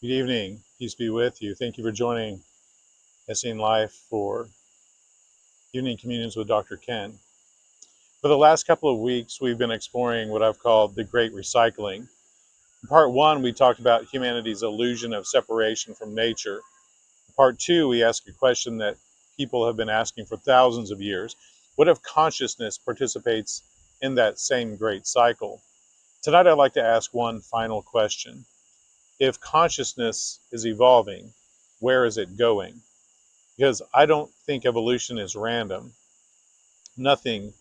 Good evening. Peace be with you. Thank you for joining Essene Life for Evening Communions with Dr. Ken. For the last couple of weeks, we've been exploring what I've called the Great Recycling. In part one, we talked about humanity's illusion of separation from nature. In part two, we asked a question that people have been asking for thousands of years. What if consciousness participates in that same great cycle? Tonight, I'd like to ask one final question. If consciousness is evolving, where is it going? Because I don't think evolution is random. Nothing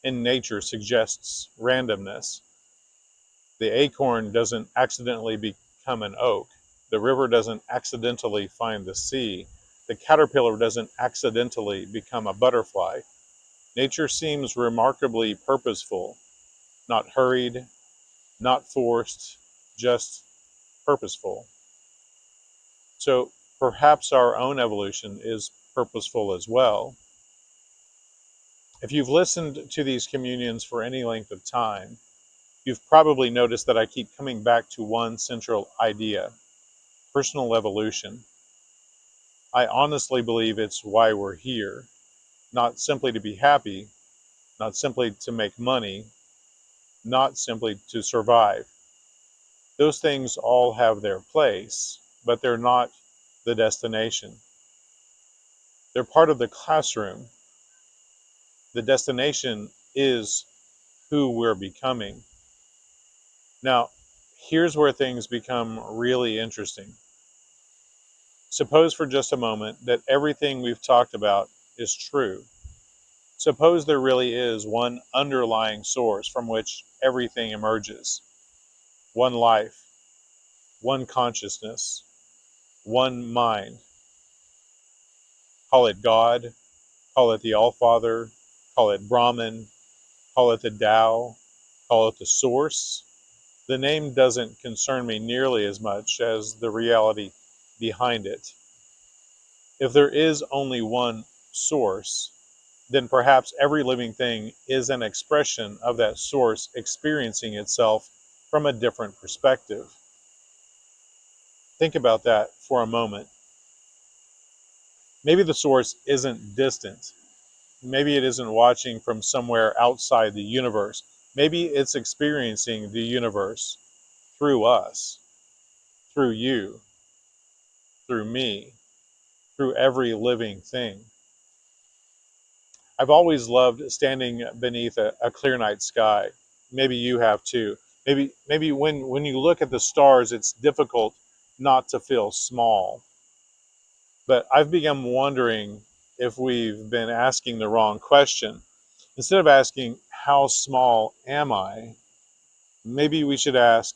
in nature suggests randomness. The acorn doesn't accidentally become an oak. The river doesn't accidentally find the sea. The caterpillar doesn't accidentally become a butterfly. Nature seems remarkably purposeful, not hurried, not forced, just purposeful. So perhaps our own evolution is purposeful as well. If you've listened to these communions for any length of time, you've probably noticed that I keep coming back to one central idea: personal evolution. I honestly believe it's why we're here, not simply to be happy, not simply to make money, not simply to survive. Those things all have their place, but they're not the destination. They're part of the classroom. The destination is who we're becoming. Now, here's where things become really interesting. Suppose for just a moment that everything we've talked about is true. Suppose there really is one underlying source from which everything emerges: one life, one consciousness, one mind. Call it God, call it the All-Father, call it Brahman, call it the Tao, call it the Source. The name doesn't concern me nearly as much as the reality behind it. If there is only one source, then perhaps every living thing is an expression of that source experiencing itself from a different perspective. Think about that for a moment. Maybe the source isn't distant. Maybe it isn't watching from somewhere outside the universe. Maybe it's experiencing the universe through us, through you, through me, through every living thing. I've always loved standing beneath a clear night sky. Maybe you have too. Maybe when you look at the stars, it's difficult not to feel small. But I've begun wondering if we've been asking the wrong question. Instead of asking, how small am I? Maybe we should ask,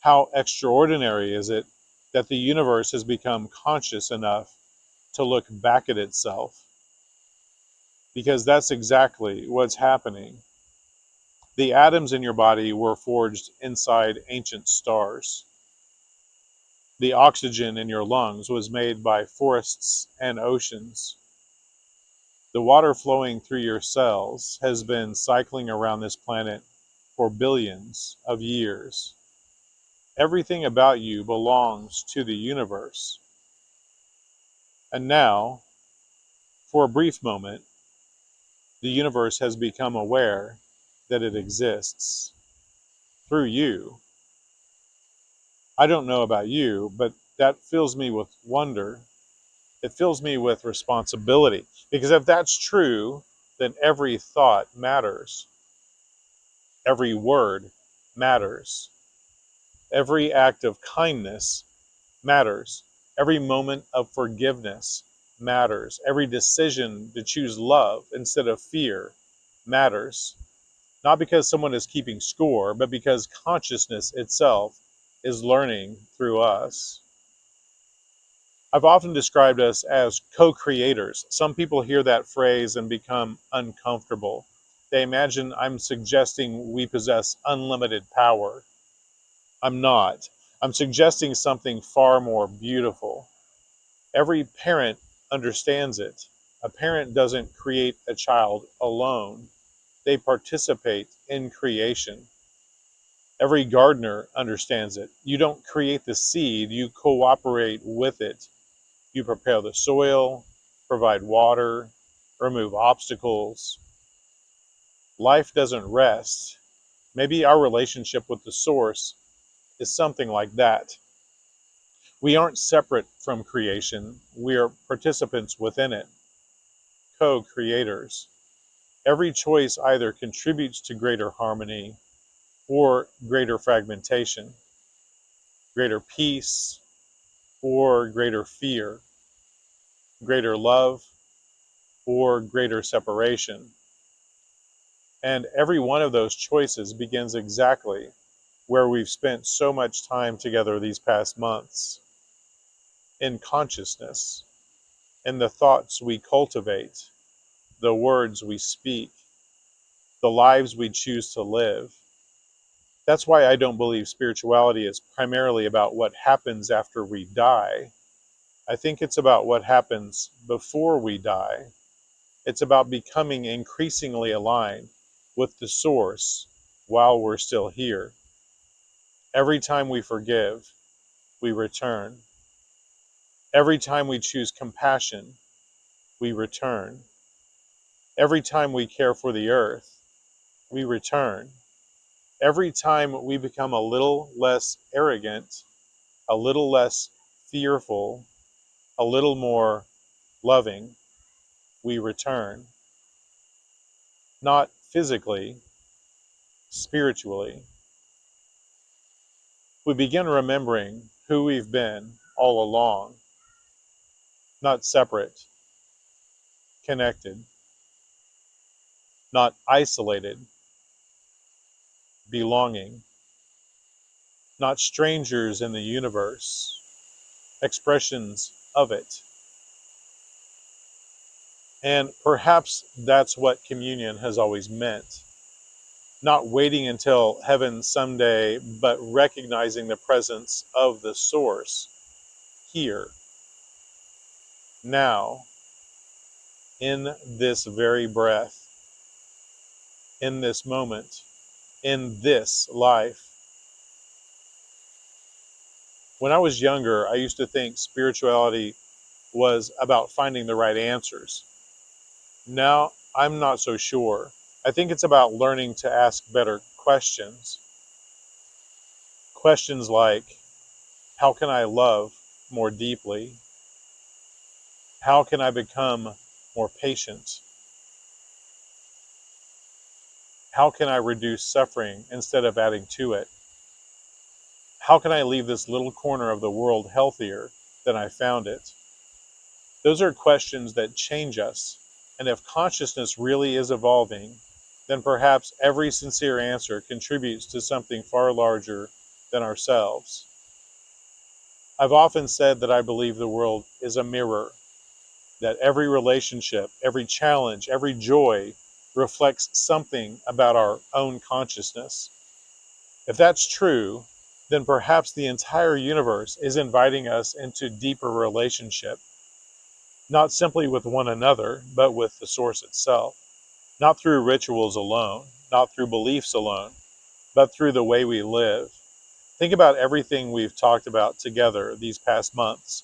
how extraordinary is it that the universe has become conscious enough to look back at itself? Because that's exactly what's happening. The atoms in your body were forged inside ancient stars. The oxygen in your lungs was made by forests and oceans. The water flowing through your cells has been cycling around this planet for billions of years. Everything about you belongs to the universe. And now, for a brief moment, the universe has become aware that it exists through you. I don't know about you, but that fills me with wonder. It fills me with responsibility. Because if that's true, then every thought matters. Every word matters. Every act of kindness matters. Every moment of forgiveness matters. Every decision to choose love instead of fear matters. Not because someone is keeping score, but because consciousness itself is learning through us. I've often described us as co-creators. Some people hear that phrase and become uncomfortable. They imagine I'm suggesting we possess unlimited power. I'm not. I'm suggesting something far more beautiful. Every parent understands it. A parent doesn't create a child alone. They participate in creation. Every gardener understands it. You don't create the seed, you cooperate with it. You prepare the soil, provide water, remove obstacles. Life doesn't rest. Maybe our relationship with the source is something like that. We aren't separate from creation, we are participants within it, co creators. Every choice either contributes to greater harmony or greater fragmentation, greater peace or greater fear, greater love or greater separation. And every one of those choices begins exactly where we've spent so much time together these past months, in consciousness, in the thoughts we cultivate, the words we speak, the lives we choose to live. That's why I don't believe spirituality is primarily about what happens after we die. I think it's about what happens before we die. It's about becoming increasingly aligned with the source while we're still here. Every time we forgive, we return. Every time we choose compassion, we return. Every time we care for the earth, we return. Every time we become a little less arrogant, a little less fearful, a little more loving, we return. Not physically, spiritually. We begin remembering who we've been all along, not separate, connected, not isolated, belonging, not strangers in the universe, expressions of it. And perhaps that's what communion has always meant. Not waiting until heaven someday, but recognizing the presence of the source here, now, in this very breath, in this moment, in this life. When I was younger, I used to think spirituality was about finding the right answers. Now, I'm not so sure. I think it's about learning to ask better questions. Questions like, how can I love more deeply? How can I become more patient? How can I reduce suffering instead of adding to it? How can I leave this little corner of the world healthier than I found it? Those are questions that change us. And if consciousness really is evolving, then perhaps every sincere answer contributes to something far larger than ourselves. I've often said that I believe the world is a mirror, that every relationship, every challenge, every joy reflects something about our own consciousness. If that's true, then perhaps the entire universe is inviting us into deeper relationship, not simply with one another, but with the source itself. Not through rituals alone, not through beliefs alone, but through the way we live. Think about everything we've talked about together these past months.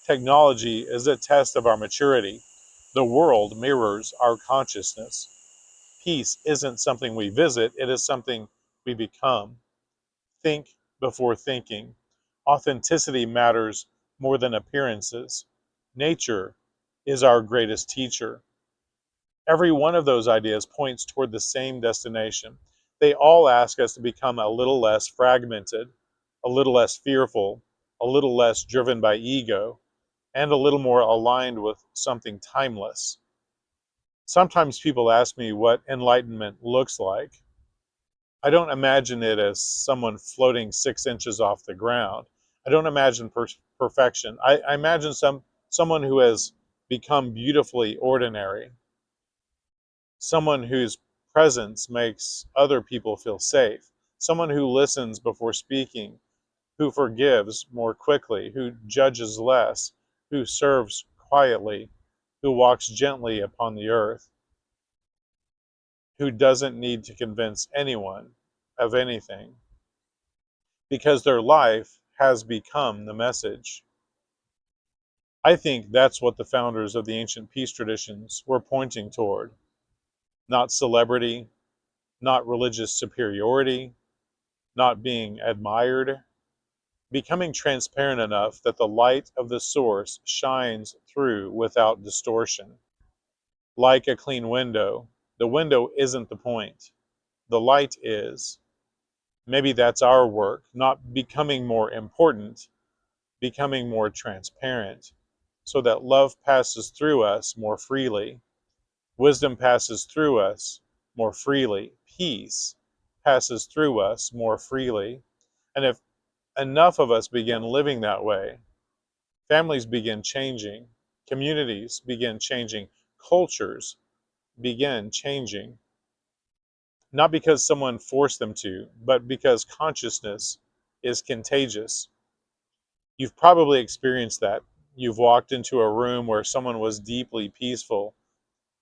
Technology is a test of our maturity. The world mirrors our consciousness. Peace isn't something we visit, it is something we become. Think before thinking. Authenticity matters more than appearances. Nature is our greatest teacher. Every one of those ideas points toward the same destination. They all ask us to become a little less fragmented, a little less fearful, a little less driven by ego, and a little more aligned with something timeless. Sometimes people ask me what enlightenment looks like. I don't imagine it as someone floating 6 inches off the ground. I don't imagine perfection. I imagine someone who has become beautifully ordinary, someone whose presence makes other people feel safe, someone who listens before speaking, who forgives more quickly, who judges less, who serves quietly, who walks gently upon the earth, who doesn't need to convince anyone of anything. because their life has become the message. I think that's what the founders of the ancient peace traditions were pointing toward. Not celebrity, not religious superiority, not being admired, becoming transparent enough that the light of the source shines through without distortion. Like a clean window, the window isn't the point, the light is. Maybe that's our work, not becoming more important, becoming more transparent, so that love passes through us more freely, wisdom passes through us more freely, peace passes through us more freely. And if enough of us begin living that way, families begin changing, communities begin changing, cultures begin changing, not because someone forced them to, but because consciousness is contagious. You've probably experienced that. You've walked into a room where someone was deeply peaceful.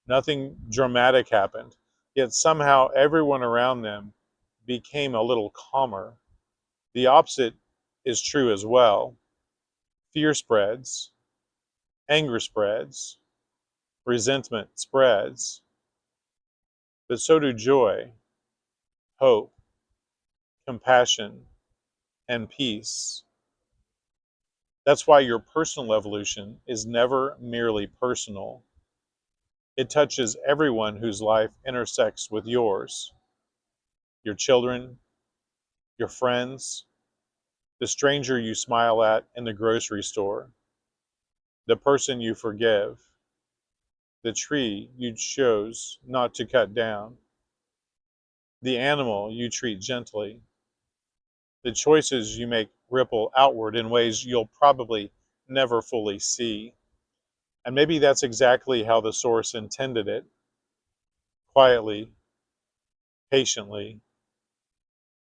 Nothing dramatic happened, yet somehow everyone around them became a little calmer. The opposite is true as well. Fear spreads, anger spreads, resentment spreads, but so do joy, hope, compassion, and peace. That's why your personal evolution is never merely personal. It touches everyone whose life intersects with yours: your children, your friends, the stranger you smile at in the grocery store, the person you forgive, the tree you chose not to cut down, the animal you treat gently. The choices you make ripple outward in ways you'll probably never fully see. And maybe that's exactly how the Source intended it: quietly, patiently,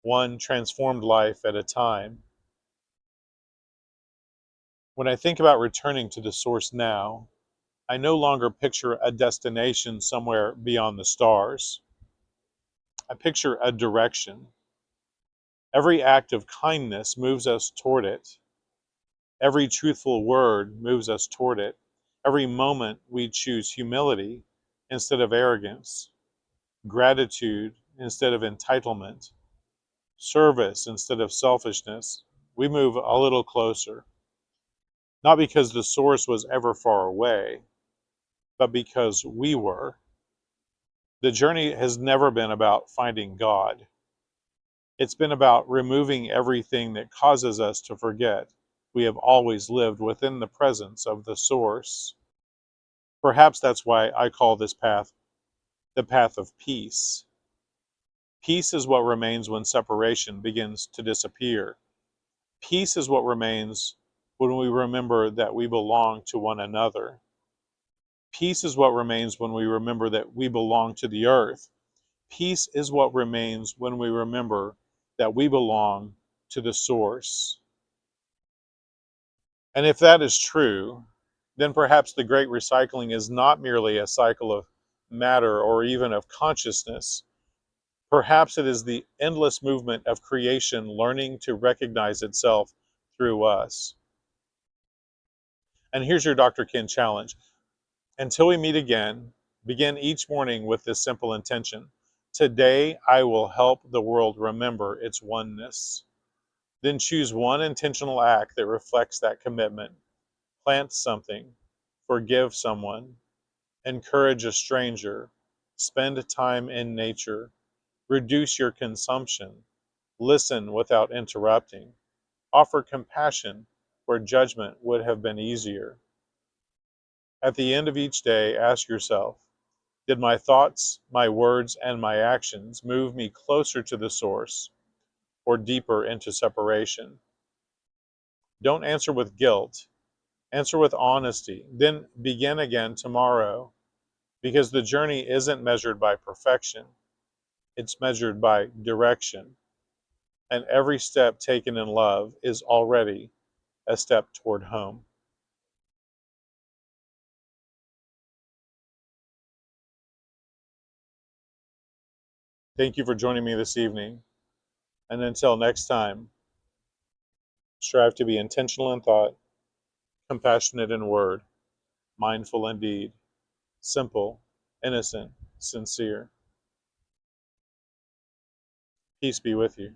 one transformed life at a time. When I think about returning to the Source now, I no longer picture a destination somewhere beyond the stars. I picture a direction. Every act of kindness moves us toward it. Every truthful word moves us toward it. Every moment we choose humility instead of arrogance, gratitude instead of entitlement, service instead of selfishness. We move a little closer, not because the source was ever far away, but because we were. The journey has never been about finding God. It's been about removing everything that causes us to forget we have always lived within the presence of the source. Perhaps that's why I call this path the path of peace. Peace is what remains when separation begins to disappear. Peace is what remains when we remember that we belong to one another. Peace is what remains when we remember that we belong to the earth. Peace is what remains when we remember that we belong to the source. And if that is true, then perhaps the great recycling is not merely a cycle of matter or even of consciousness. Perhaps it is the endless movement of creation learning to recognize itself through us. And here's your Dr. Ken challenge. Until we meet again, begin each morning with this simple intention: today I will help the world remember its oneness. Then choose one intentional act that reflects that commitment. Plant something, forgive someone, encourage a stranger, spend time in nature, reduce your consumption, listen without interrupting, offer compassion where judgment would have been easier. At the end of each day, ask yourself, did my thoughts, my words, and my actions move me closer to the source or deeper into separation? Don't answer with guilt, answer with honesty, then begin again tomorrow, because the journey isn't measured by perfection, it's measured by direction. And every step taken in love is already a step toward home. Thank you for joining me this evening. And until next time, Strive to be intentional in thought, compassionate in word, mindful in deed, simple, innocent, sincere. Peace be with you.